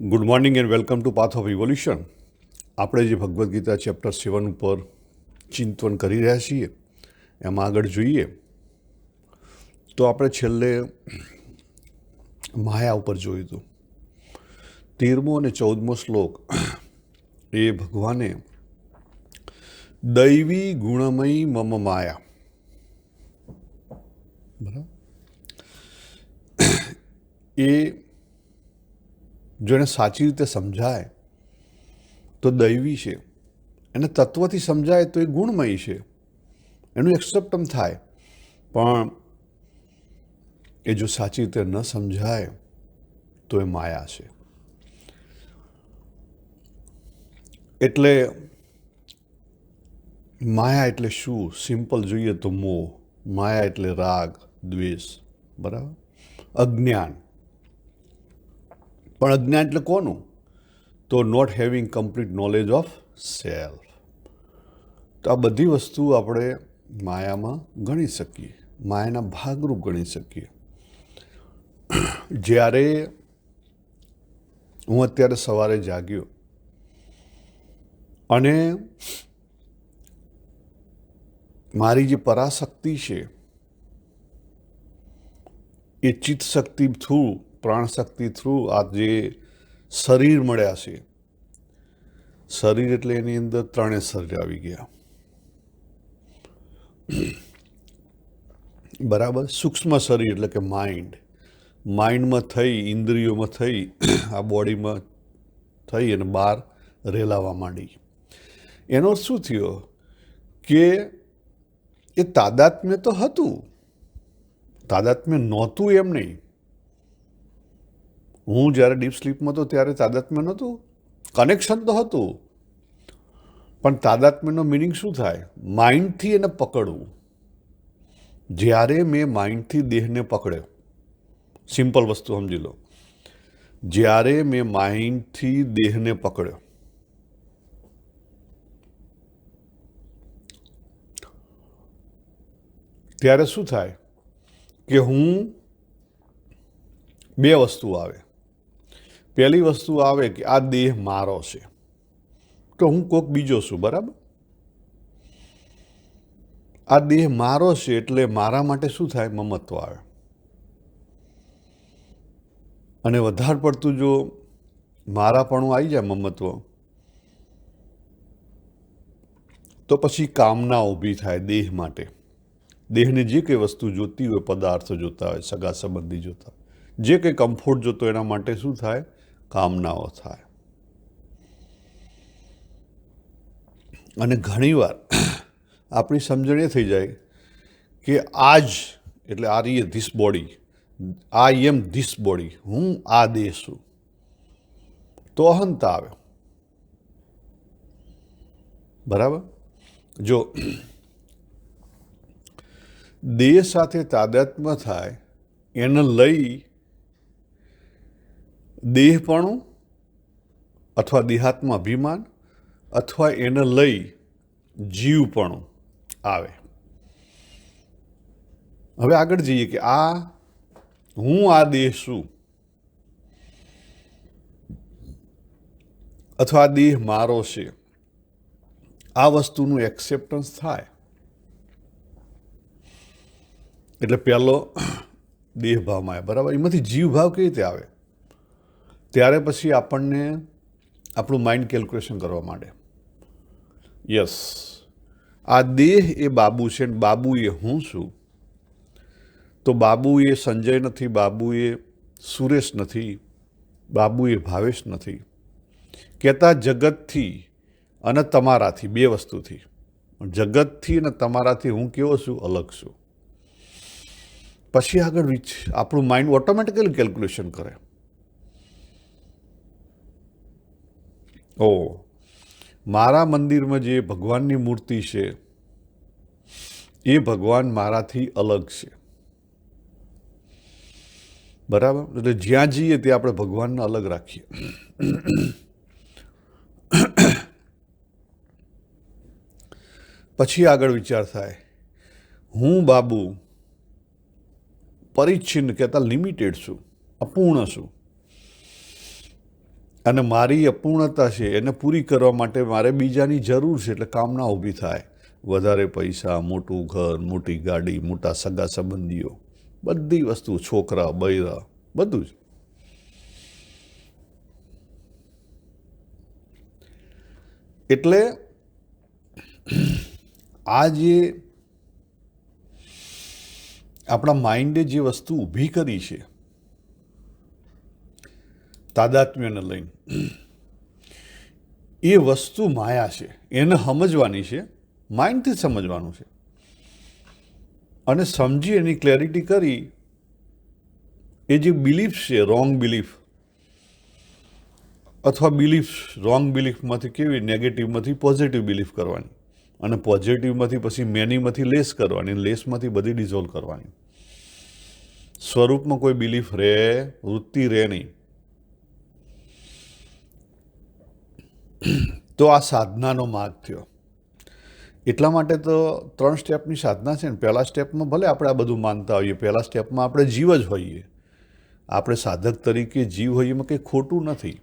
Good morning and welcome to path of evolution. આપણે જે Bhagavad Gita chapter 7 ઉપર ચિંતન કરી રહ્યા છીએ એમાં આગળ જોઈએ તો આપણે છેલ્લે માયા ઉપર જોયું હતું. 13મો અને 14મો શ્લોક એ ભગવાને દૈવી ગુણમયી મમ માયા, બરાબર, એ જો એને સાચી રીતે સમજાય તો દૈવી છે, એને તત્વથી સમજાય તો એ ગુણમય છે, એનું એક્સેપ્ટમ થાય. પણ એ જો સાચી રીતે ન સમજાય તો એ માયા છે. એટલે માયા એટલે શું? સિમ્પલ જોઈએ તો મોહ. માયા એટલે રાગ, દ્વેષ, બરાબર, અજ્ઞાન. પણ અજ્ઞાન એટલે કોનું? તો not having complete knowledge of self. તો આ બધી વસ્તુ આપણે માયામાં ગણી શકીએ, માયાના ભાગરૂપ ગણી શકીએ. જ્યારે હું અત્યારે સવારે જાગ્યો અને મારી જે પરાશક્તિ છે એ ચિત્ત શક્તિ થ્રુ, પ્રાણ શક્તિ થ્રુ આ જે શરીર મળ્યા છે, શરીર એટલે એની અંદર ત્રણેય શરીર આવી ગયા, બરાબર. સૂક્ષ્મ શરીર એટલે કે માઇન્ડ, માઇન્ડમાં થઈ, ઇન્દ્રિયોમાં થઈ, આ બોડીમાં થઈ અને બહાર રેલાવા માંડી. એનો અર્થ શું થયો કે એ તાદાત્મ્ય તો હતું, તાદાત્મ્ય નહોતું એમ નહીં. હું જ્યારે ડીપ સ્લીપમાં હતો ત્યારે તાદાત્મ્ય નહોતું, કનેક્શન તો હતું. પણ તાદાત્મ્યનો મિનિંગ શું થાય? માઇન્ડથી એને પકડવું. જ્યારે મેં માઇન્ડથી દેહને પકડ્યો, સિમ્પલ વસ્તુ સમજી લો, જ્યારે મેં માઇન્ડથી દેહને પકડ્યો ત્યારે શું થાય કે હું બે વસ્તુ આવે. પહેલી વસ્તુ આવે કે આ દેહ મારો છે, તો હું કોક બીજો છું, બરાબર. આ દેહ મારો છે એટલે મારા માટે શું થાય? મમત્વ આવે. અને વધારે પડતું જો મારાપણું આવી જાય, મમત્વ, તો પછી કામના ઊભી થાય દેહ માટે. દેહને જે કંઈ વસ્તુ જોતી હોય, પદાર્થો જોતા હોય, સગા સંબંધી જોતા હોય, જે કંઈ કમ્ફર્ટ જોતો એના માટે શું થાય? કામનાઓ થાય. અને ઘણીવાર આપણી સમજણ એ થઈ જાય કે આજ એટલે are a this body, I am this body, હું આ દેહ છું, તો અહંતા આવે, બરાબર. જો દેહ સાથે તાદાત્મ્ય થાય એને લઈ દેહપણું અથવા દેહાત્મા અભિમાન અથવા એને લઈ જીવપણું આવે. હવે આગળ જઈએ કે આ હું આ દેહ છું અથવા આ દેહ મારો છે, આ વસ્તુનું એક્સેપ્ટન્સ થાય એટલે પહેલો દેહ ભાવમાં આવે, બરાબર. એમાંથી જીવ ભાવ કેવી રીતે આવે? ત્યારે પછી આપણને આપણું માઇન્ડ કેલ્ક્યુલેશન કરવા માંડે. યસ, આ દેહ એ બાબુ છે ને બાબુ એ હું છું. તો બાબુ એ સંજય નથી, બાબુ એ સુરેશ નથી, બાબુ એ ભાવેશ નથી. કહેતા જગતથી અને તમારાથી, બે વસ્તુથી, જગતથી અને તમારાથી હું કેવો છું? અલગ છું. પછી આગળ આપણું માઇન્ડ ઓટોમેટિકલી કેલ્ક્યુલેશન કરે. ઓ, મારા મંદિરમાં જે ભગવાનની મૂર્તિ છે એ ભગવાન મારાથી અલગ છે, બરાબર. એટલે જ્યાં જઈએ ત્યાં આપણે ભગવાનને અલગ રાખીએ. પછી આગળ વિચાર થાય, હું બાબુ પરિચ્છિન્ન, કહેતા લિમિટેડ છું, અપૂર્ણ છું. અને મારી અપૂર્ણતા છે એને પૂરી કરવા માટે મારે બીજાની જરૂર છે, એટલે કામના ઊભી થાય. વધારે પૈસા, મોટું ઘર, મોટી ગાડી, મોટા સગા સંબંધીઓ, બધી વસ્તુ, છોકરા, બૈરા, બધું જ. એટલે આ જે આપણા માઇન્ડે જે વસ્તુ ઊભી કરી છે તાદાત્મ્યને લઈને, એ વસ્તુ માયા છે. એને સમજવાની છે, માઇન્ડથી સમજવાનું છે, અને સમજી એની ક્લેરિટી કરી એ જે બિલીફ છે, રોંગ બિલીફ, અથવા બિલીફ, રોંગ બિલીફમાંથી કેવી નેગેટિવમાંથી પોઝિટિવ બિલીફ કરવાની, અને પોઝિટિવમાંથી પછી મેનીમાંથી લેસ કરવાની, લેસમાંથી બધી ડિઝોલ્વ કરવાની. સ્વરૂપમાં કોઈ બિલીફ રહે, વૃત્તિ રહે નહીં. તો આ સાધનાનો માર્ગ થયો. એટલા માટે તો 3 સ્ટેપની સાધના છે ને. પહેલા સ્ટેપમાં ભલે આપણે આ બધું માનતા હોઈએ, પહેલા સ્ટેપમાં આપણે જીવ જ હોઈએ, આપણે સાધક તરીકે જીવ હોઈએ, એમાં કંઈ ખોટું નથી.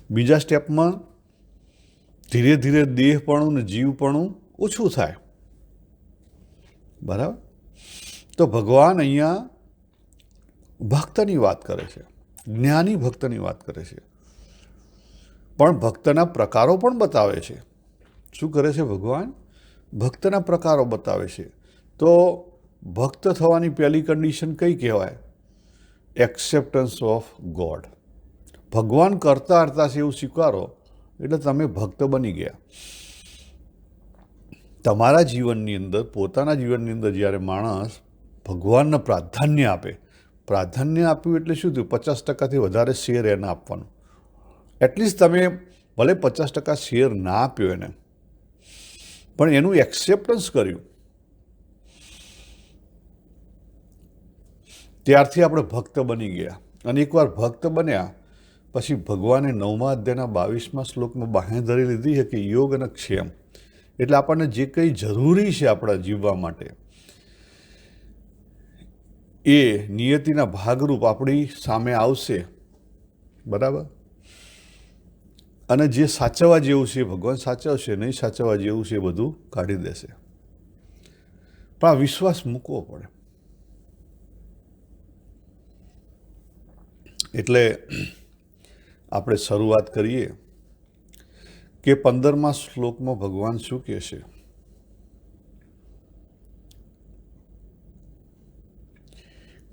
બીજા સ્ટેપમાં ધીરે ધીરે દેહપણું ને જીવપણું ઓછું થાય. બરાબર? તો ભગવાન અહીંયા ભક્તની વાત કરે છે, જ્ઞાની ભક્તની વાત કરે છે, પણ ભક્તના પ્રકારો પણ બતાવે છે. શું કરે છે ભગવાન? ભક્તના પ્રકારો બતાવે છે. તો ભક્ત થવાની પહેલી કન્ડિશન કઈ કહેવાય? Acceptance of God. ભગવાન કરતા હરતા છે એવું સ્વીકારો એટલે તમે ભક્ત બની ગયા. તમારા જીવનની અંદર, પોતાના જીવનની અંદર જ્યારે માણસ ભગવાનને પ્રાધાન્ય આપે, પ્રાધાન્ય આપ્યું એટલે શું થયું? 50%થી વધારે શેર એને આપવાનું. એટલીસ્ટ તમે ભલે 50% શેર ના આપ્યો એને, પણ એનું એક્સેપ્ટન્સ કર્યું, ત્યારથી આપણે ભક્ત બની ગયા. અને એકવાર ભક્ત બન્યા પછી ભગવાને 9મા અધ્યાયના 22મા શ્લોકમાં બાંહેધરી લીધી છે કે યોગ અને ક્ષેમ, એટલે આપણને જે કંઈ જરૂરી છે આપણા જીવવા માટે, એ નિયતિના ભાગરૂપ આપણી સામે આવશે. બરાબર? અને જે સાચવવા જેવું છે ભગવાન સાચવશે, નહીં સાચવવા જેવું છે એ બધું કાઢી દેશે. પણ આ વિશ્વાસ મૂકવો પડે. એટલે આપણે શરૂઆત કરીએ કે 15મા શ્લોકમાં ભગવાન શું કહે છે?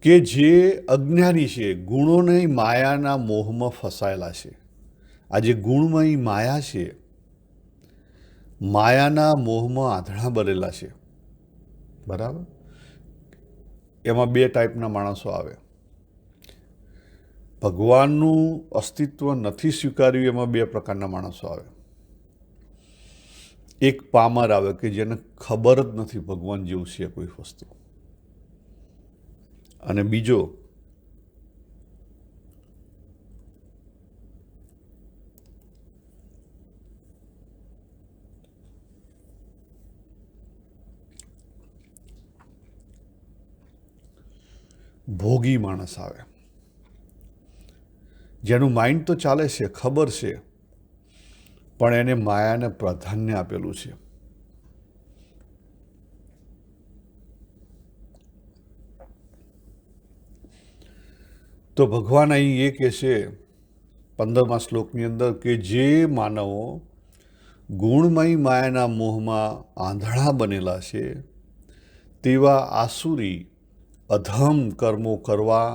કે જે અજ્ઞાની છે, ગુણોની માયાના મોહમાં ફસાયેલા છે. આ જે ગુણમય માયા છે, માયાના મોહમાં આંધળા બનેલા છે. બરાબર? એમાં 2 ટાઈપના માણસો આવે. ભગવાનનું અસ્તિત્વ નથી સ્વીકાર્યું, એમાં 2 પ્રકારના માણસો આવે. એક પામર આવે કે જેને ખબર જ નથી ભગવાન જેવું છે કોઈ વસ્તુ, અને બીજો ભોગી માણસ આવે, જેનું માઇન્ડ તો ચાલે છે, ખબર છે, પણ એને માયાને પ્રાધાન્ય આપેલું છે. તો ભગવાન અહીં એ કહે છે 15મા શ્લોકની અંદર કે જે માનવો ગુણમય માયાના મોહમાં આંધળા બનેલા છે, તેવા આસુરી અધમ કર્મો કરવા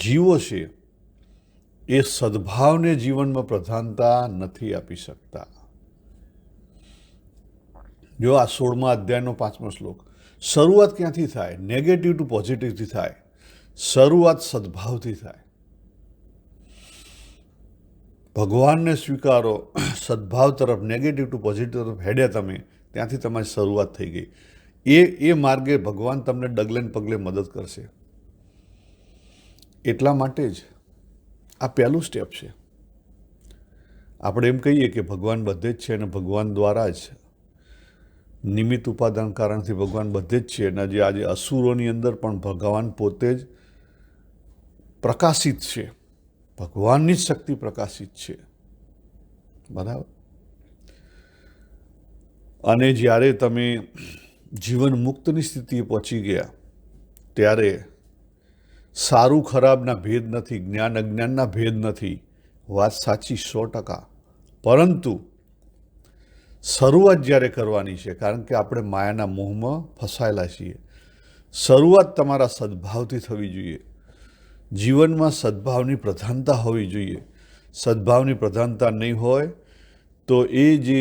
જીવો છે, એ સદભાવને જીવનમાં પ્રધાનતા નથી આપી શકતા. જો આ 16મા અધ્યાયનો 5મો શ્લોક. શરૂઆત ક્યાંથી થાય? નેગેટિવ ટુ પોઝિટિવથી થાય. શરૂઆત સદભાવથી થાય. ભગવાનને સ્વીકારો, સદભાવ તરફ, નેગેટિવ ટુ પોઝિટિવ તરફ હેડ્યા તમે, ત્યાંથી તમારી શરૂઆત થઈ ગઈ. એ માર્ગે ભગવાન તમને ડગલે ને પગલે મદદ કરશે. એટલા માટે જ આ પહેલું સ્ટેપ છે. આપણે એમ કહીએ કે ભગવાન બધે જ છે અને ભગવાન દ્વારા જ, નિમિત્ત ઉપાદાન કારણથી ભગવાન બધે જ છે. અને જે આજે અસુરોની અંદર પણ ભગવાન પોતે જ પ્રકાશિત છે. ભગવાનની જ શક્તિ પ્રકાશિત છે, બરાબર. અને જ્યારે તમે જીવન મુક્તની સ્થિતિએ પહોંચી ગયા ત્યારે સારું ખરાબના ભેદ નથી, જ્ઞાન અજ્ઞાનના ભેદ નથી. વાત સાચી 100%. પરંતુ શરૂઆત જ્યારે કરવાની છે, કારણ કે આપણે માયાના મોહમાં ફસાયેલા છીએ, શરૂઆત તમારા સદભાવથી થવી જોઈએ. જીવનમાં સદભાવની પ્રધાનતા હોવી જોઈએ. સદભાવની પ્રધાનતા નહીં હોય તો એ જે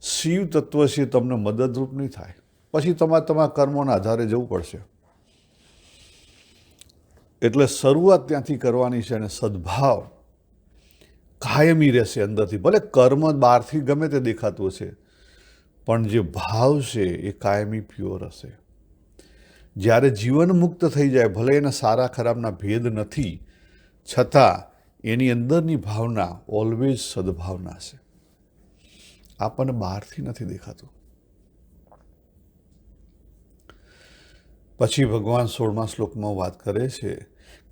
શિવ તત્વ છે તમને મદદરૂપ નહીં થાય. પછી તમારા કર્મોના આધારે જવું પડશે. એટલે શરૂઆત ત્યાંથી કરવાની છે અને સદભાવ કાયમી રહેશે અંદરથી. ભલે કર્મ બહારથી ગમે તે દેખાતું હશે, પણ જે ભાવ છે એ કાયમી પ્યોર હશે. જ્યારે જીવન મુક્ત થઈ જાય, ભલે એના સારા ખરાબના ભેદ નથી, છતાં એની અંદરની ભાવના ઓલવેઝ સદભાવના છે. આપણને બહારથી નથી દેખાતું. પછી ભગવાન 16મા શ્લોકમાં વાત કરે છે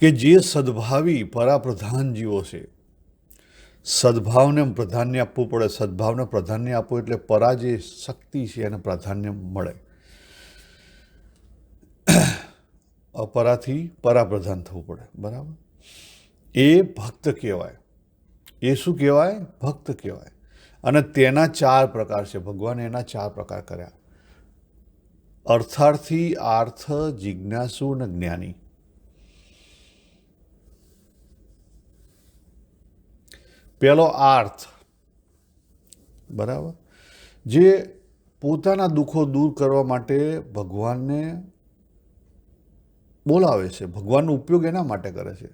કે જે સદભાવી પરાપ્રધાન જીવો છે, સદભાવને પ્રાધાન્ય આપવું પડે. સદભાવને પ્રાધાન્ય આપવું એટલે પરા જે શક્તિ છે એને પ્રાધાન્ય મળે. અપરાથી પરાપ્રધાન થવું પડે, બરાબર. એ ભક્ત કહેવાય. એ શું કહેવાય? ભક્ત કહેવાય. અને તેના 4 પ્રકાર છે. ભગવાને એના 4 પ્રકાર કર્યા: અર્થાર્થી, આર્થ, જિજ્ઞાસુ અને જ્ઞાની. પહેલો આર્થ, બરાબર. જે પોતાના દુઃખો દૂર કરવા માટે ભગવાનને બોલાવે છે, ભગવાનનો ઉપયોગ એના માટે કરે છે.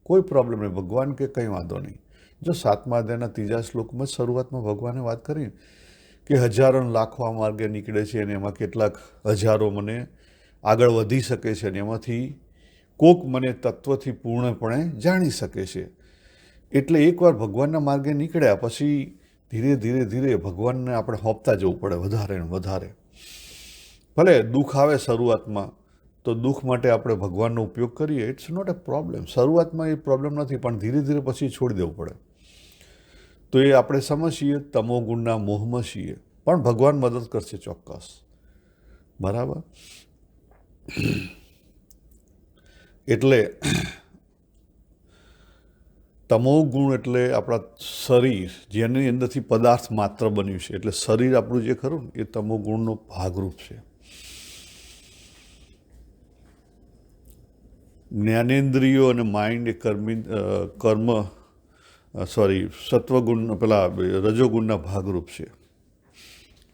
કોઈ પ્રોબ્લેમ નહીં, ભગવાન કે કંઈ વાંધો નહીં. જો 7મા અધ્યાયના 3જા શ્લોકમાં શરૂઆતમાં ભગવાને વાત કરી કે હજારો લાખો આ માર્ગે નીકળે છે અને એમાં કેટલાક હજારો મને આગળ વધી શકે છે અને એમાંથી કોક મને તત્વથી પૂર્ણપણે જાણી શકે છે. એટલે એકવાર ભગવાનના માર્ગે નીકળ્યા પછી ધીરે ધીરે ધીરે ભગવાનને આપણે હોંપતા જવું પડે વધારે ને વધારે. ભલે દુઃખ આવે શરૂઆતમાં, તો દુઃખ માટે આપણે ભગવાનનો ઉપયોગ કરીએ, ઇટ્સ નોટ એ પ્રોબ્લેમ. શરૂઆતમાં એ પ્રોબ્લેમ નથી, પણ ધીરે ધીરે પછી છોડી દેવું પડે. તો એ આપણે સમજીએ તમો ગુણના મોહમાં છીએ, પણ ભગવાન મદદ કરશે ચોક્કસ, બરાબર. એટલે તમો ગુણ એટલે આપણા શરીર, જેની અંદરથી પદાર્થ માત્ર બન્યું છે. એટલે શરીર આપણું જે ખરું ને એ તમો ગુણનો ભાગરૂપ છે. જ્ઞાનેન્દ્રિયો અને માઇન્ડ એ સત્વગુણ પેલા રજોગુણના ભાગરૂપ છે.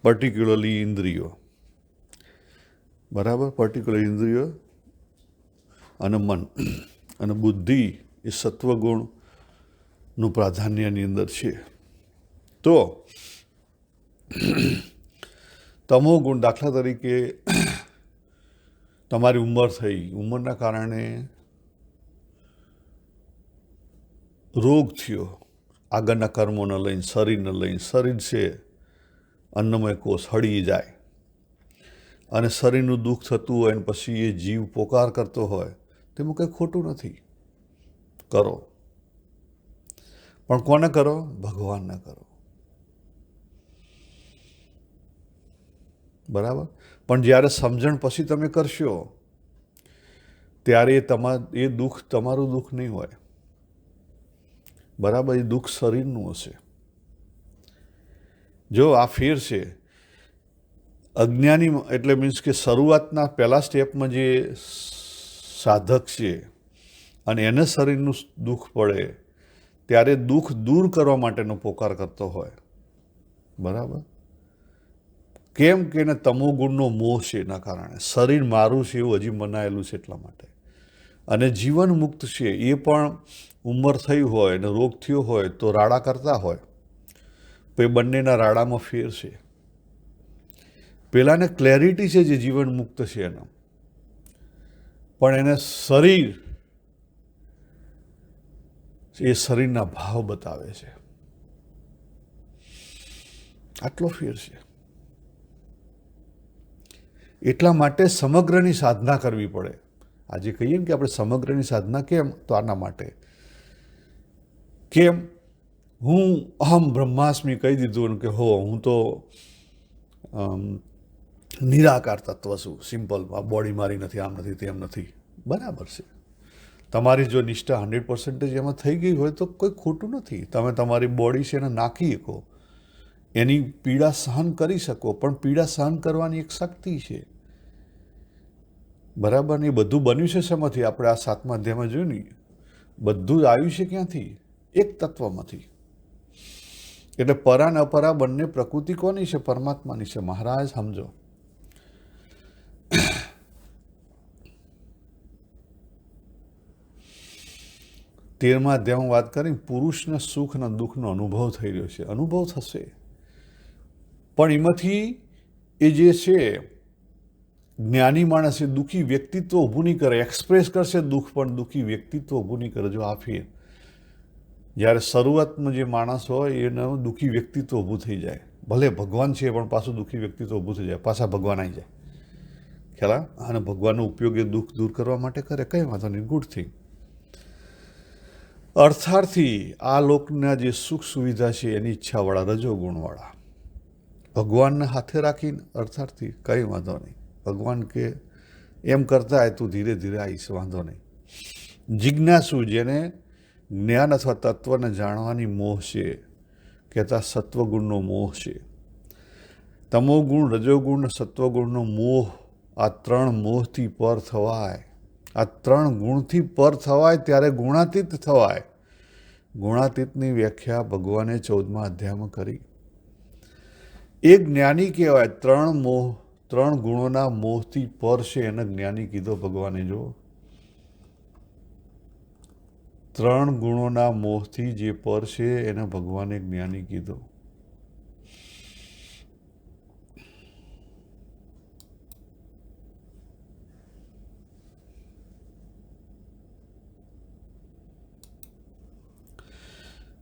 પર્ટિક્યુલરલી ઇન્દ્રિયો, બરાબર. પર્ટિક્યુલર ઇન્દ્રિયો અને મન અને બુદ્ધિ એ સત્વગુણનું પ્રાધાન્યની અંદર છે. તો તમો ગુણ, દાખલા તરીકે તમારી ઉંમર થઈ, ઉંમરના કારણે રોગ થયો, આગળના કર્મોને લઈને, શરીરને લઈને. શરીર છે અન્નમય કોષ, હળી જાય અને શરીરનું દુઃખ થતું હોય અને પછી એ જીવ પોકાર કરતો હોય, તેમાં કંઈ ખોટું નથી. કરો, પણ કોને કરો? ભગવાનને કરો, બરાબર. પણ જ્યારે સમજણ પછી તમે કરશો ત્યારે એ દુઃખ તમારું દુઃખ નહીં હોય, બરાબર. એ દુઃખ શરીરનું હશે. જો આ ફેર છે. અજ્ઞાની એટલે મીન્સ કે શરૂઆતના પહેલા સ્ટેપમાં જે સાધક છે અને એને શરીરનું દુઃખ પડે ત્યારે દુઃખ દૂર કરવા માટેનો પોકાર કરતો હોય, બરાબર. કેમ કે એને તમોગુણનો મોહ છે, એના કારણે શરીર મારું છે એવું હજી મનાયેલું છે એટલા માટે. અને જીવન મુક્ત છે એ પણ ઉંમર થઈ હોય અને રોગ થયો હોય તો રાડા કરતા હોય. તો એ બંનેના રાડામાં ફેર છે. પેલાને ક્લેરિટી છે જે જીવન મુક્ત છે એનો, પણ એને શરીર એ શરીરના ભાવ બતાવે છે. આટલો ફેર છે. એટલા માટે સમગ્રની સાધના કરવી પડે. આજે કહીએ ને કે આપણે સમગ્રની સાધના કેમ, તો આના માટે કેમ? હું અહમ બ્રહ્માસ્મિ કહી દીધું કે હો હું તો નિરાકાર તત્વ છું, સિમ્પલ, આ બોડી મારી નથી, આમ નથી, તેમ નથી. બરાબર છે. તમારી જો નિષ્ઠા 100% એમાં થઈ ગઈ હોય તો કોઈ ખોટું નથી. તમે તમારી બોડી છે એને નાખી શકો, એની પીડા સહન કરી શકો, પણ પીડા સહન કરવાની એક શક્તિ છે. બરાબર ને? એ બધું બન્યું છે શેમાંથી? આપણે આ 7મા અધ્યાયમાં જોયું ને, બધું જ આવ્યું છે ક્યાંથી? એક તત્વમાંથી. એટલે પરા ને અપરા બંને પ્રકૃતિ કોની છે? પરમાત્માની છે. મહારાજ સમજો. તેરમા અધ્યાયમાં વાત કરી, પુરુષને સુખના દુઃખનો અનુભવ થઈ રહ્યો છે. અનુભવ થશે, પણ એમાંથી એ જે છે જ્ઞાની માણસ એ દુઃખી વ્યક્તિત્વ ઊભું નહીં કરે. એક્સપ્રેસ કરશે દુઃખ, પણ દુઃખી વ્યક્તિત્વ ઊભું નહીં કરે. જો આ ફેર, જ્યારે શરૂઆતનો જે માણસ હોય એનું દુઃખી વ્યક્તિત્વ ઊભું થઈ જાય. ભલે ભગવાન છે પણ પાછું દુઃખી વ્યક્તિત્વ ઊભું થઈ જાય, પાછા ભગવાન આવી જાય. ખ્યાલ? અને ભગવાનનો ઉપયોગ એ દુઃખ દૂર કરવા માટે કરે. કઈ વાંધો નહીં, ગુડ થિંગ. અર્થાર્થી આ લોકના જે સુખ સુવિધા છે એની ઈચ્છાવાળા, રજોગુણવાળા, ભગવાનને હાથે રાખીને અર્થાર્થી કંઈ વાંધો નહીં. ભગવાન કે એમ કરતા હોય તું ધીરે ધીરે આવીશ, વાંધો નહીં. જિજ્ઞાસુ, જેને જ્ઞાન અથવા તત્વને જાણવાની મોહ છે, કહેતા સત્વગુણનો મોહ છે. તમોગુણ, રજોગુણ, સત્વગુણનો મોહ, આ 3 મોહથી પર થવાય. આ 3 ગુણથી પર થવાય ત્યારે ગુણાતીત થવાય. ગુણાતીતની વ્યાખ્યા ભગવાને 14મા અધ્યાયમાં કરી. એક જ્ઞાની કહેવાય. 3 ગુણોના મોહથી પર છે એને જ્ઞાની કીધો ભગવાને. જો 3 ગુણોના મોહથી જે પર છે એને ભગવાને જ્ઞાની કીધો.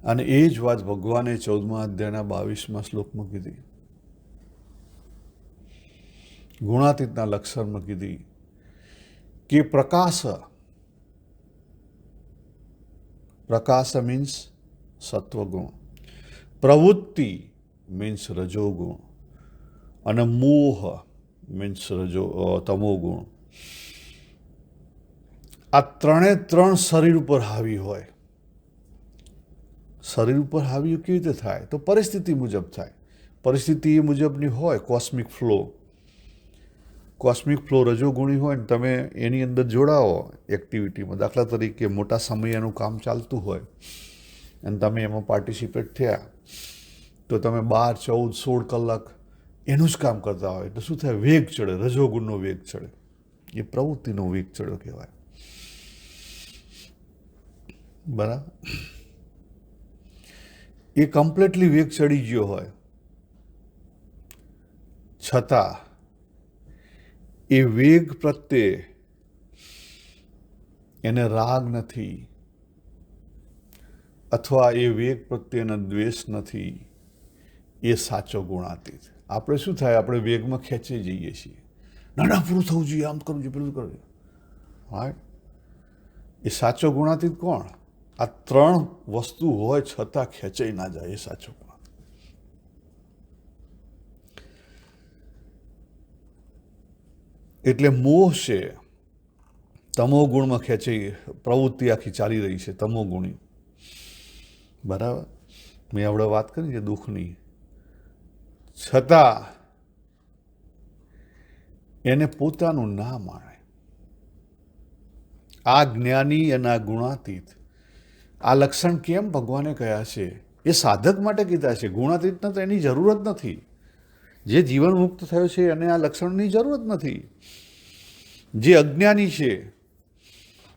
અને એ જ વાત ભગવાને 14મા અધ્યાયના 22મા શ્લોકમાં કીધી. ગુણાતીતના લક્ષણમાં કીધી કે પ્રકાશ મીન્સ સત્વગુણ, પ્રવૃત્તિ મીન્સ રજોગુણ, અને મોહ મીન્સ તમોગુણ. આ 3 શરીર ઉપર હાવી હોય. શરીર ઉપર હાવી કેવી રીતે થાય? તો પરિસ્થિતિ મુજબ થાય. પરિસ્થિતિ એ મુજબની હોય. કોસ્મિક ફ્લો રજોગુણી હોય ને તમે એની અંદર જોડાઓ એક્ટિવિટીમાં. દાખલા તરીકે મોટા સમયનું કામ ચાલતું હોય અને તમે એમાં પાર્ટિસિપેટ થયા, તો તમે 12, 14, 16 કલાક એનું જ કામ કરતા હોય તો શું થાય? વેગ ચડે, રજોગુણનો વેગ ચડે. એ પ્રવૃત્તિનો વેગ ચડ્યો કહેવાય. બરાબર? એ કમ્પ્લીટલી વેગ ચડી ગયો હોય છતાં એ વેગ પ્રત્યે એને રાગ નથી, અથવા એ વેગ પ્રત્યે એને દ્વેષ નથી. એ સાચો ગુણાતીત. આપણે શું થાય? આપણે વેગમાં ખેંચી જઈએ છીએ. ના પૂરું થવું જોઈએ, આમ કરવું જોઈએ, પેલું કરવું જોઈએ. હા, એ સાચો ગુણાતીત કોણ? આ 3 વસ્તુ હોય છતાં ખેંચાઈ ના જાય, એ સાચો ગુણાતીત. એટલે મોહ છે, તમો ગુણમાં ખેંચાઈ પ્રવૃત્તિ આખી ચાલી રહી છે, તમો ગુણી. બરાબર? મેં આપણે વાત કરી છે દુઃખની. છતાં એને પોતાનું ના માણે. આ જ્ઞાની અને આ ગુણાતીત, આ લક્ષણ કેમ ભગવાને કયા છે? એ સાધક માટે કીધા છે. ગુણાતીતને તો એની જરૂર જ નથી. જે જીવન મુક્ત થયો છે એને આ લક્ષણની જરૂર જ નથી. જે અજ્ઞાની છે,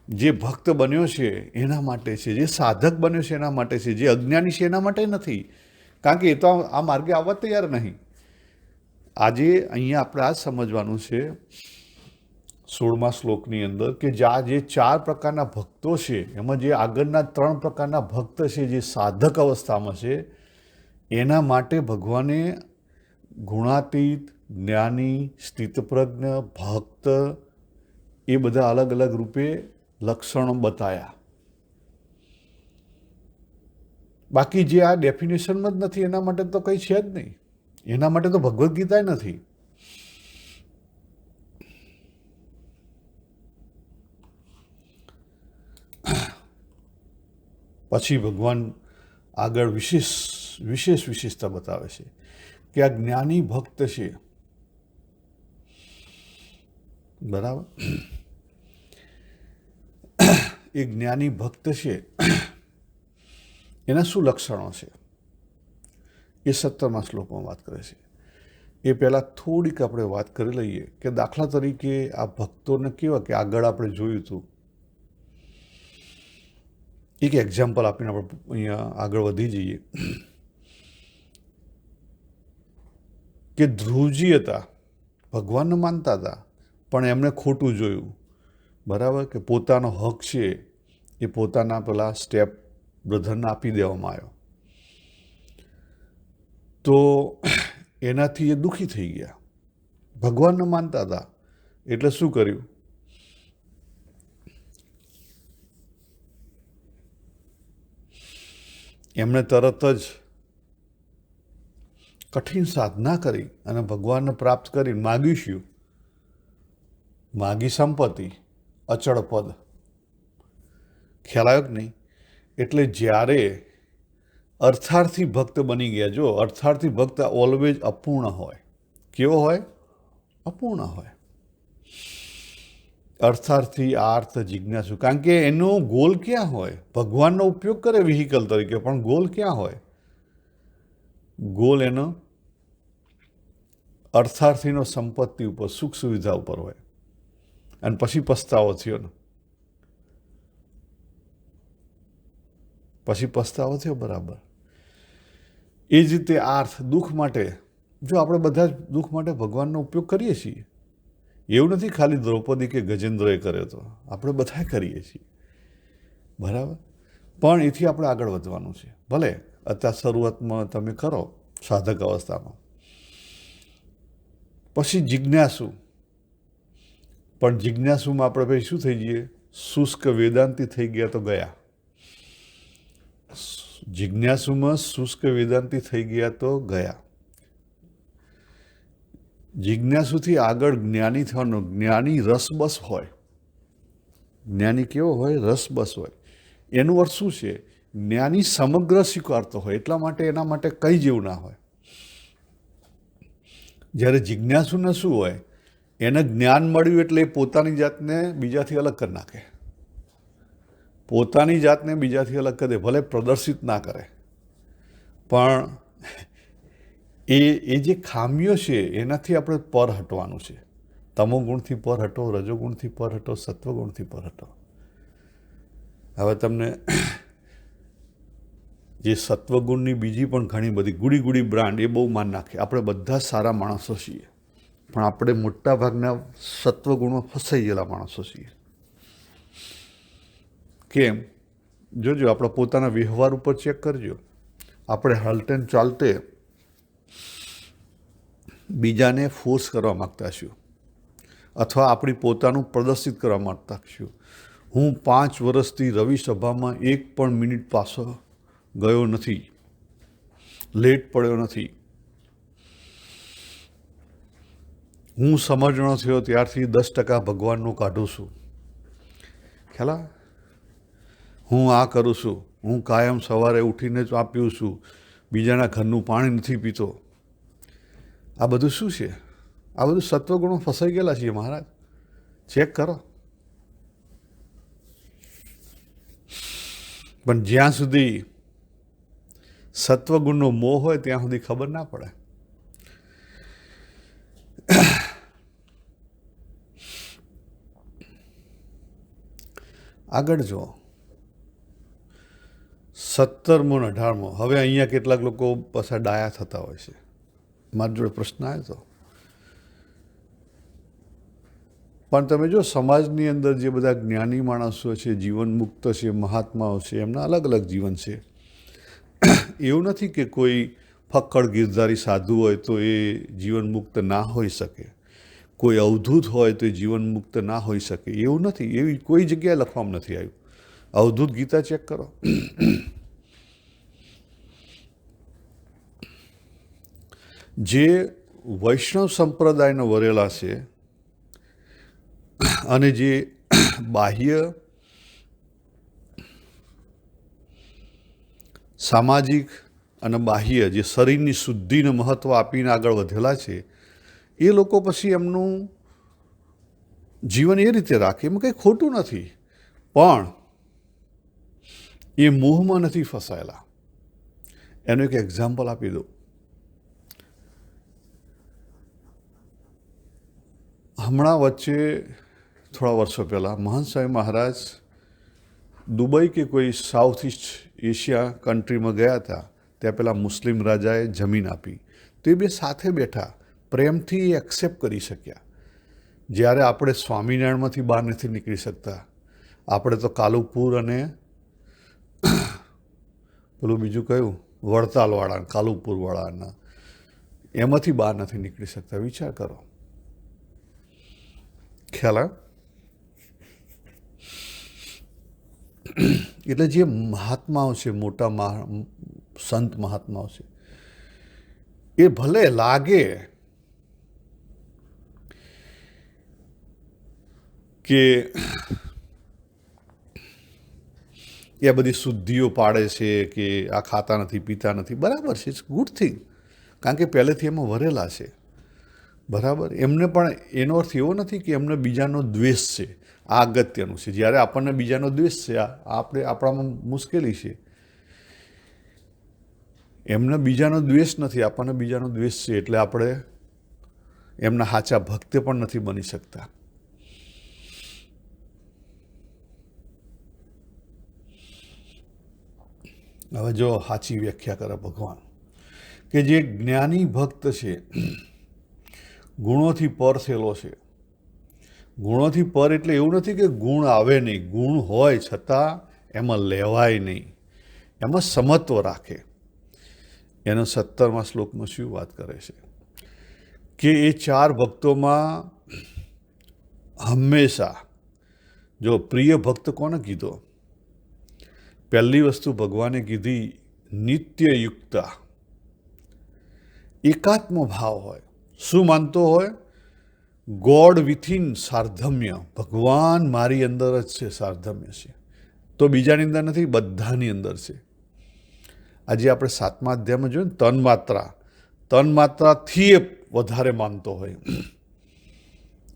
જે ભક્ત બન્યો છે એના માટે છે. જે સાધક બન્યો છે એના માટે છે. જે અજ્ઞાની છે એના માટે નથી. કારણ કે એ તો આ માર્ગે આવવા તૈયાર નહીં. આજે અહીંયા આપણે આ જ સમજવાનું છે 16મા શ્લોકની અંદર કે જે 4 પ્રકારના ભક્તો છે એમાં જે આગળના 3 પ્રકારના ભક્ત છે, જે સાધક અવસ્થામાં છે, એના માટે ભગવાને ગુણાતીત, જ્ઞાની, સ્થિતપ્રજ્ઞ, ભક્ત એ બધા અલગ અલગ રૂપે લક્ષણો બતાવ્યા. બાકી જે આ ડેફિનેશનમાં જ નથી એના માટે તો કંઈ છે જ નહીં. એના માટે તો ભગવદ્ ગીતા નથી. પછી ભગવાન આગળ વિશેષતા બતાવે છે કે આ જ્ઞાની ભક્ત છે, બરાબર, એ જ્ઞાની ભક્ત છે, એના શું લક્ષણો છે એ 17મા શ્લોકમાં વાત કરે છે. એ પહેલાં થોડીક આપણે વાત કરી લઈએ કે દાખલા તરીકે આ ભક્તોને કેવા કે આગળ આપણે જોયું હતું. એક એક્ઝામ્પલ આપીને આપણે અહીંયા આગળ વધી જઈએ કે ધ્રુવજી હતા, ભગવાનને માનતા હતા, પણ એમણે ખોટું જોયું, બરાબર, કે પોતાનો હક છે એ પોતાના પેલા સ્ટેપ બ્રધરને આપી દેવામાં આવ્યો. તો એનાથી એ દુઃખી થઈ ગયા. ભગવાનને માનતા હતા એટલે શું કર્યું? એમણે તરત જ કઠિન સાધના કરી અને ભગવાનને પ્રાપ્ત કરી માગ્યું શું? માગી સંપત્તિ, અચળ પદ. ખ્યાલ આવ્યો કે નહીં? એટલે જ્યારે અર્થાર્થી ભક્ત બની ગયા, જો અર્થાર્થી ભક્ત ઓલવેઝ અપૂર્ણ હોય. કેવો હોય? અપૂર્ણ હોય. અર્થાર્થી આર્થ જિજ્ઞાસુ, કારણ કે એનો ગોલ ક્યાં હોય? ભગવાનનો ઉપયોગ કરે વ્હીકલ તરીકે, પણ ગોલ ક્યાં હોય? ગોલ એનો અર્થાર્થીનો સંપત્તિ ઉપર, સુખ સુવિધા ઉપર હોય. અને પછી પસ્તાવો થયો ને, પછી પસ્તાવો થયો, બરાબર. એ જ રીતે આર્થ, દુઃખ માટે, જો આપણે બધા જ દુઃખ માટે ભગવાનનો ઉપયોગ કરીએ છીએ. એવું નથી ખાલી દ્રૌપદી કે ગજેન્દ્રએ કર્યો તો, આપણે બધા કરીએ છીએ, બરાબર. પણ એથી આપણે આગળ વધવાનું છે. ભલે અત્યારે શરૂઆતમાં તમે કરો સાધક અવસ્થામાં, પછી જિજ્ઞાસુ, પણ જિજ્ઞાસુમાં આપણે ભાઈ શું થઈ જઈએ? શુષ્ક વેદાંતી થઈ ગયા તો ગયા. જિજ્ઞાસુમાં શુષ્ક વેદાંતી થઈ ગયા તો ગયા. જિજ્ઞાસુથી આગળ જ્ઞાની થવાનો. જ્ઞાની રસબસ હોય. જ્ઞાની કેવો હોય? રસબસ હોય. એનું અર્થ શું છે? જ્ઞાની સમગ્ર સ્વીકારતો હોય, એટલા માટે એના માટે કંઈ જેવું ના હોય. જ્યારે જિજ્ઞાસુને શું હોય? એને જ્ઞાન મળ્યું એટલે એ પોતાની જાતને બીજાથી અલગ કરી નાખે. પોતાની જાતને બીજાથી અલગ કરી દે, ભલે પ્રદર્શિત ના કરે, પણ એ જે ખામીઓ છે એનાથી આપણે પર હટવાનું છે. તમોગુણથી પર હટો, રજોગુણથી પર હટો, સત્વગુણથી પર હટો. હવે તમને જે સત્વગુણની બીજી પણ ઘણી બધી ગુડી બ્રાન્ડ એ બહુ માન નાખે. આપણે બધા સારા માણસો છીએ, પણ આપણે મોટા ભાગના સત્વગુણમાં ફસાઈ ગયેલા માણસો છીએ. કેમ? જોજો, આપણા પોતાના વ્યવહાર ઉપર ચેક કરજો. આપણે હાલતે ચાલતે બીજાને ફોર્સ કરવા માગતા છું, અથવા આપણી પોતાનું પ્રદર્શિત કરવા માગતા છું. હું 5 વર્ષથી રવિ સભામાં એક પણ મિનિટ પાછો ગયો નથી, લેટ પડ્યો નથી. હું સમજણો થયો ત્યારથી 10% ભગવાનનું કાઢું છું. ખ્યાલ? હું આ કરું છું, હું કાયમ સવારે ઉઠીને જ આ પીઉં છું, બીજાના ઘરનું પાણી નથી પીતો. આ બધું શું છે? આ બધું સત્વગુણો ફસાઈ ગયેલા છીએ મહારાજ. ચેક કરો. પણ જ્યાં સુધી સત્વગુણનો મોહ હોય ત્યાં સુધી ખબર ના પડે. આગળ જો 17મો અને 18મો. હવે અહીંયા કેટલાક લોકો પાછા ડાયા થતા હોય છે. મારી જોડે પ્રશ્ન આવ્યો હતો, પણ તમે જો સમાજની અંદર જે બધા જ્ઞાની માણસો છે, જીવન મુક્ત છે, મહાત્માઓ છે, એમના અલગ અલગ જીવન છે. એવું નથી કે કોઈ ફક્કડ ગીરધારી સાધુ હોય તો એ જીવન મુક્ત ના હોઈ શકે, કોઈ અવધૂત હોય તો એ જીવન મુક્ત ના હોઈ શકે. એવું નથી. એવી કોઈ જગ્યાએ લખવામાં નથી આવ્યું. અવધૂત ગીતા ચેક કરો. જે વૈષ્ણવ સંપ્રદાયનો વરેલા છે અને જે બાહ્ય સામાજિક અને બાહ્ય જે શરીરની શુદ્ધિને મહત્ત્વ આપીને આગળ વધેલા છે, એ લોકો પછી એમનું જીવન એ રીતે રાખે, એમાં કંઈ ખોટું નથી, પણ એ મોહમાં નથી ફસાયેલા. એનું એક એક્ઝામ્પલ આપી દઉં. હમણાં વચ્ચે થોડા વર્ષો પહેલાં મહંત સ્વામી મહારાજ દુબઈ કે કોઈ સાઉથ ઇસ્ટ એશિયા કન્ટ્રીમાં ગયા હતા. ત્યાં પેલા મુસ્લિમ રાજાએ જમીન આપી, તો એ બે સાથે બેઠા, પ્રેમથી એક્સેપ્ટ કરી શક્યા. જ્યારે આપણે સ્વામિનારાયણમાંથી બહાર નથી નીકળી શકતા, આપણે તો કાલુપુર અને પેલું બીજું કયું વડતાલવાળા કાલુપુરવાળાના એમાંથી બહાર નથી નીકળી શકતા. વિચાર કરો, ખ્યાલ આવે? એટલે જે મહાત્માઓ છે, મોટા સંત મહાત્માઓ છે, એ ભલે લાગે કે એ બધી શુદ્ધિઓ પાડે છે, કે આ ખાતા નથી પીતા નથી, બરાબર છે, ઇટ્સ ગુડ થિંગ, કારણ કે પહેલેથી એમાં વરેલા છે. બરાબર, એમને પણ એનો અર્થ એવો નથી કે એમને બીજાનો દ્વેષ છે. આ અગત્યનું છે. જ્યારે આપણને બીજાનો દ્વેષ છે, આપણામાં મુશ્કેલી છે. એમને બીજાનો દ્વેષ નથી, આપણને બીજાનો દ્વેષ છે, એટલે આપણે એમના સાચા ભક્ત પણ નથી બની શકતા. હવે જો સાચી વ્યાખ્યા કરે ભગવાન, કે જે જ્ઞાની ભક્ત છે, ગુણોથી પર થયેલો છે. ગુણોથી પર એટલે એવું નથી કે ગુણ આવે નહીં, ગુણ હોય છતાં એમાં લેવાય નહીં, એમાં સમત્વ રાખે. એનો 17મા શ્લોકમાં શું વાત કરે છે કે એ 4 ભક્તોમાં હંમેશા, જો પ્રિય ભક્ત કોને કીધો? પહેલી વસ્તુ ભગવાને કીધી નિત્યયુક્તા, એકાત્મ ભાવ હોય. શું માનતો હોય? ગોડ વિથિન સાર્ધમ્ય, ભગવાન મારી અંદર જ છે, સાર્ધમ્ય છે. તો બીજાની અંદર નથી, બધાની અંદર છે. આજે આપણે 7મા અધ્યાયમાં જોઈએ ને, તન્માત્રાથી વધારે માનતો હોય,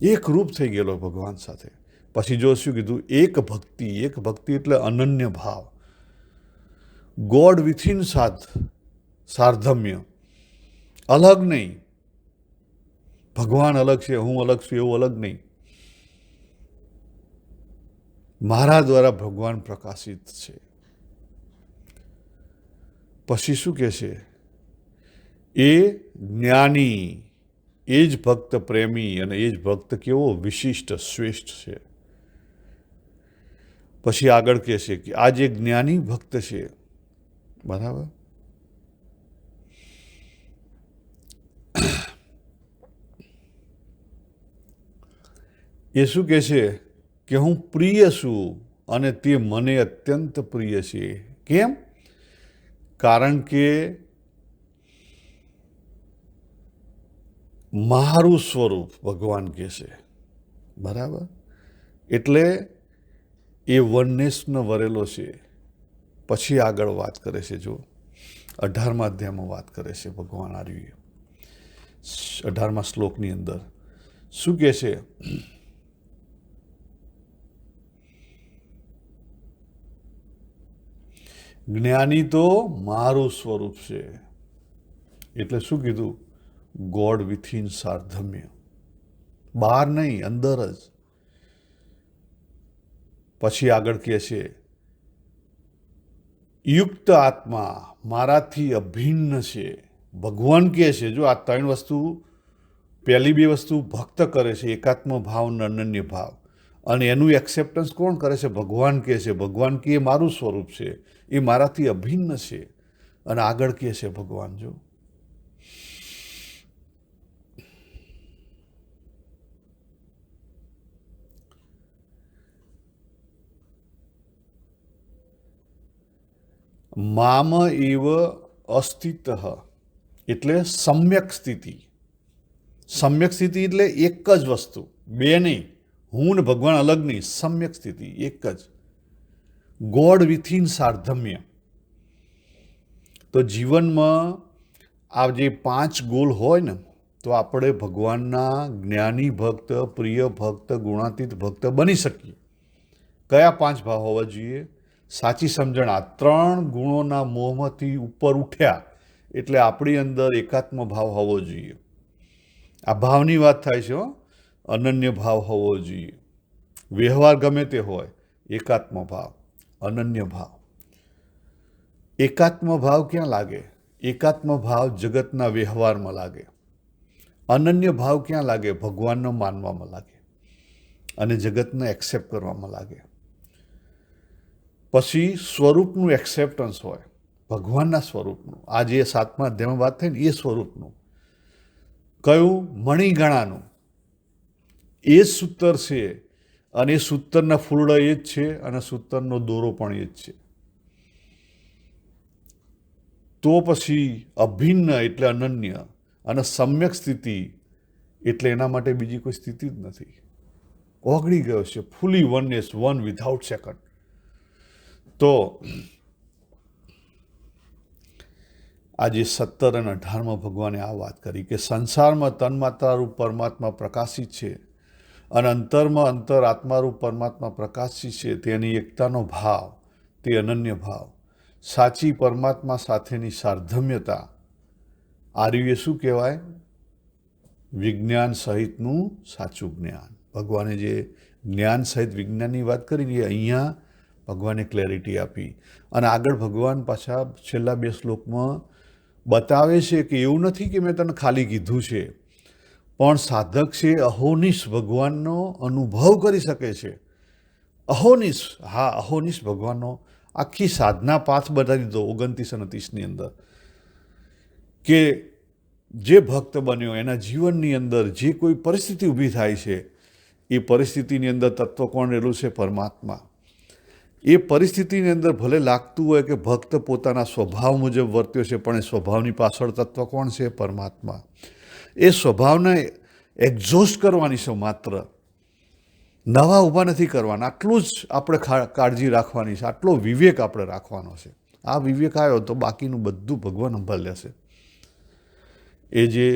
એક રૂપ થઈ ગયેલો ભગવાન સાથે. પછી જો શું કીધું? એક ભક્તિ એટલે અનન્ય ભાવ. ગોડ વિથિન સાર્ધમ્ય, અલગ નહીં. ભગવાન અલગ છે, હું અલગ છું, એવું અલગ નહીં. મારા દ્વારા ભગવાન પ્રકાશિત છે. પછી શું કહે છે? એ જ્ઞાની, એ જ ભક્ત પ્રેમી, અને એ જ ભક્ત કેવો વિશિષ્ટ શ્રેષ્ઠ છે. પછી આગળ કહે છે કે આ જે જ્ઞાની ભક્ત છે, બરાબર, એ શું કહે છે કે હું પ્રિય છું અને તે મને અત્યંત પ્રિય છે. કેમ? કારણ કે મારું સ્વરૂપ ભગવાન કહે છે, બરાબર. એટલે એ વનનેસનો વરેલો છે. પછી આગળ વાત કરે છે, જો 18મા અધ્યાયમાં વાત કરે છે ભગવાન આર્ય, 18મા શ્લોકની અંદર શું કહે છે? જ્ઞાની તો મારું સ્વરૂપ છે. એટલે શું કીધું? ગોડ વિથિન સાર્ધમ્ય, બહાર નહીં, અંદર જ. પછી આગળ કહે છે યુક્ત આત્મા, મારાથી અભિન્ન છે. ભગવાન કહે છે, જો આ 3 વસ્તુ, પહેલી 2 વસ્તુ ભક્ત કરે છે, એકાત્મ ભાવ અને અનન્ય ભાવ, અને એનું એક્સેપ્ટન્સ કોણ કરે છે? ભગવાન કહે છે. ભગવાન કે એ મારું સ્વરૂપ છે, એ મારાથી અભિન્ન છે. અને આગળ કહે છે ભગવાન, જો મામ એવ અસ્થિતઃ એટલે સમ્યક સ્થિતિ. સમ્યક સ્થિતિ એટલે એક જ વસ્તુ, બે નહીં, હું ને ભગવાન અલગ નહીં, સમ્યક સ્થિતિ એક જ. ગોડ વિથિન સાર્ધમ્ય. તો જીવનમાં આ જે 5 ગોલ હોય ને, તો આપણે ભગવાનના જ્ઞાની ભક્ત, પ્રિય ભક્ત, ગુણાતીત ભક્ત બની શકીએ. કયા 5 ભાવ હોવા જોઈએ? સાચી સમજણ. આ 3 ગુણોના મોહમાંથી ઉપર ઉઠ્યા એટલે આપણી અંદર એકાત્મ ભાવ હોવો જોઈએ. આ ભાવની વાત થાય છે હો. અનન્ય ભાવ હોવો જોઈએ. વ્યવહાર ગમે તે હોય, એકાત્મ ભાવ, અનન્ય ભાવ. એકાત્મ ભાવ ક્યાં લાગે? એકાત્મ ભાવ જગતના વ્યવહારમાં લાગે. અનન્ય ભાવ ક્યાં લાગે? ભગવાનનો માનવામાં લાગે અને જગતને એક્સેપ્ટ કરવામાં લાગે. પછી સ્વરૂપનું એક્સેપ્ટન્સ હોય, ભગવાનના સ્વરૂપનું. આ જે 7મા અધ્યાયમાં વાત થઈ ને, એ સ્વરૂપનું. કયું? મણિગણાનું. એ જ સૂત્ર છે અને એ સૂત્રના ફૂલડા એ જ છે અને સૂત્રનો દોરો પણ એ જ છે. તો પછી અભિન્ન એટલે અનન્ય અને સમ્યક સ્થિતિ એટલે એના માટે બીજી કોઈ સ્થિતિ જ નથી. ઓગળી ગયો છે, ફૂલી વનનેસ, વન વિધાઉટ સેકન્ડ. તો આજે 17 અને 18માં ભગવાને આ વાત કરી કે સંસારમાં તન્માત્રારૂપ પરમાત્મા પ્રકાશિત છે અને અંતરમાં અંતર આત્મારૂપ પરમાત્મા પ્રકાશિત છે. તેની એકતાનો ભાવ, તે અનન્ય ભાવ, સાચી પરમાત્મા સાથેની સાર્ધમ્યતા. આર્યુ શું કહેવાય? વિજ્ઞાન સહિતનું સાચું જ્ઞાન. ભગવાને જે જ્ઞાન સહિત વિજ્ઞાનની વાત કરી એ અહીંયા ભગવાને ક્લેરિટી આપી. અને આગળ ભગવાન પાછા છેલ્લા 2 શ્લોકમાં બતાવે છે કે એવું નથી કે મેં તને ખાલી કીધું છે, પણ સાધક છે અહોનિશ ભગવાનનો અનુભવ કરી શકે છે. અહોનિશ, હા, અહોનિશ ભગવાનનો આખી સાધના પાથ બતાવી દીધો 29 અને 30ની અંદર કે જે ભક્ત બન્યો એના જીવનની અંદર જે કોઈ પરિસ્થિતિ ઊભી થાય છે, એ પરિસ્થિતિની અંદર તત્વ કોણ રહેલું છે? પરમાત્મા. એ પરિસ્થિતિની અંદર ભલે લાગતું હોય કે ભક્ત પોતાના સ્વભાવ મુજબ વર્ત્યો છે, પણ એ સ્વભાવની પાછળ તત્વ કોણ છે? પરમાત્મા. એ સ્વભાવને એક્ઝોસ્ટ કરવાની છે, માત્ર નવા ઊભા નથી કરવાના. આટલું જ આપણે કાળજી રાખવાની છે, આટલો વિવેક આપણે રાખવાનો છે. આ વિવેક આવ્યો તો બાકીનું બધું ભગવાન સંભાળી લેશે. એ જે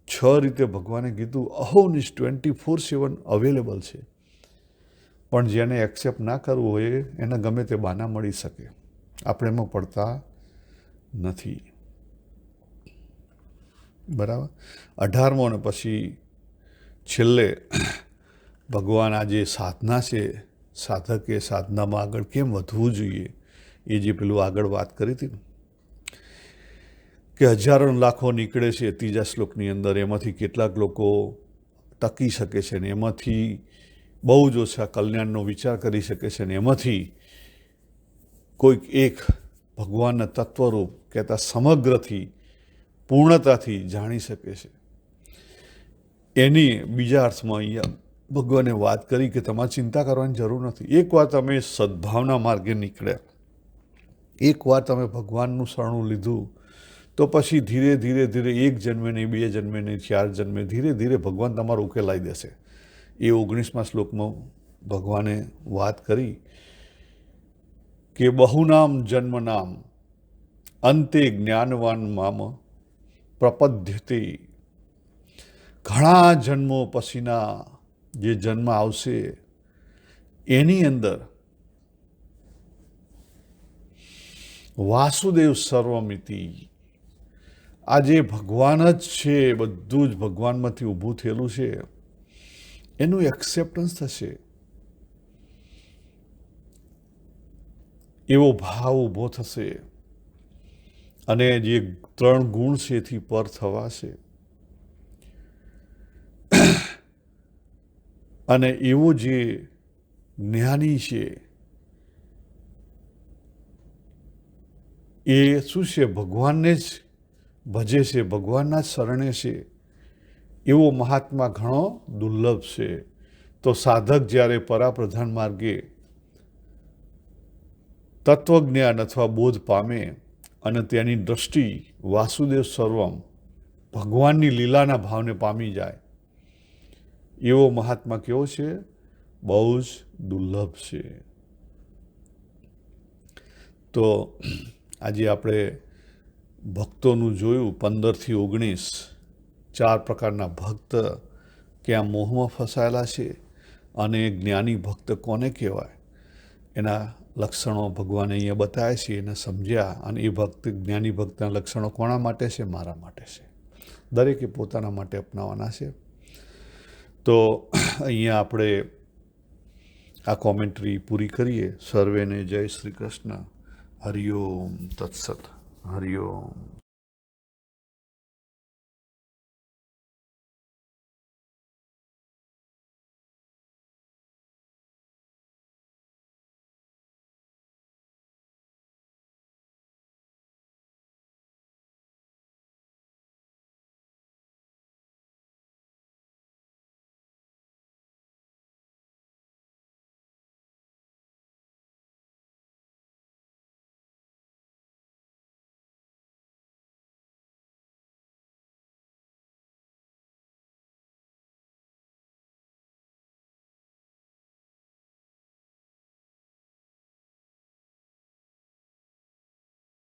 6 રીતે ભગવાને કીધું, અહોનિશ 24/7 અવેલેબલ છે. પણ જેને એક્સેપ્ટ ના કરવું હોય એને ગમે તે બહાના મળી શકે. આપણે એમાં પડતા નથી. બરાબર. 18મો અને પછી છેલ્લે ભગવાન આ જે સાધના છે, સાધકે સાધનામાં આગળ કેમ વધવું જોઈએ, એ જે પેલું આગળ વાત કરી હતી ને કે હજારો લાખો નીકળે છે 3જા શ્લોકની અંદર, એમાંથી કેટલાક લોકો ટકી શકે છે ને એમાંથી બહુ જ ઓછા કલ્યાણનો વિચાર કરી શકે છે ને એમાંથી કોઈક એક ભગવાનના તત્વરૂપ કહેતા સમગ્રથી, પૂર્ણતાથી જાણી શકે છે. એની બીજા અર્થમાં અહીંયા ભગવાને વાત કરી કે તમારે ચિંતા કરવાની જરૂર નથી. એકવાર તમે સદ્ભાવના માર્ગે નીકળ્યા, એકવાર તમે ભગવાનનું શરણું લીધું, તો પછી ધીરે ધીરે ધીરે 1 જન્મે નહીં, 2 જન્મે નહીં, 4 જન્મે, ધીરે ધીરે ભગવાન તમારો ઉકેલાઈ દેશે. એ 19મા શ્લોકમાં ભગવાને વાત કરી કે બહુનામ જન્મનામ અંતે જ્ઞાનવાન મામ પ્રપદ્યતે. ઘણા જન્મો પછીના જે જન્મ આવશે એની અંદર વાસુદેવ સર્વમિતિ, આ જે ભગવાન જ છે, બધું જ ભગવાનમાંથી ઊભું થયેલું છે, એનું એક્સેપ્ટન્સ થશે. એવો ભાવ ઊભો થશે અને જે 3 ગુણ છે એથી પર થવાશે. અને એવો જે જ્ઞાની છે એ શું છે? ભગવાનને જ ભજે છે, ભગવાનના જ શરણે છે. એવો મહાત્મા ઘણો દુર્લભ છે. તો સાધક જ્યારે પરાપ્રધાન માર્ગે તત્વજ્ઞાન અથવા બોધ પામે અને તેની દ્રષ્ટિ વાસુદેવ સર્વમ ભગવાનની લીલાના ભાવને પામી જાય એવો મહાત્મા કેવો છે? બહુ જ દુર્લભ છે. તો આજે આપણે ભક્તોનું જોયું 15થી 19 4 પ્રકારના ભક્ત ક્યાં મોહમાં ફસાયેલા છે અને જ્ઞાની ભક્ત કોને કહેવાય એના લક્ષણો ભગવાને અહીંયા બતાવ્યા છે, એને સમજ્યા. અને એ ભક્ત, જ્ઞાની ભક્તના લક્ષણો કોના માટે છે? મારા માટે છે. દરેકે પોતાના માટે અપનાવવાના છે. તો અહીંયા આપણે આ કોમેન્ટ્રી પૂરી કરીએ. સર્વેને જય શ્રી કૃષ્ણ. હરિઓમ તત્સત. હરિઓમ.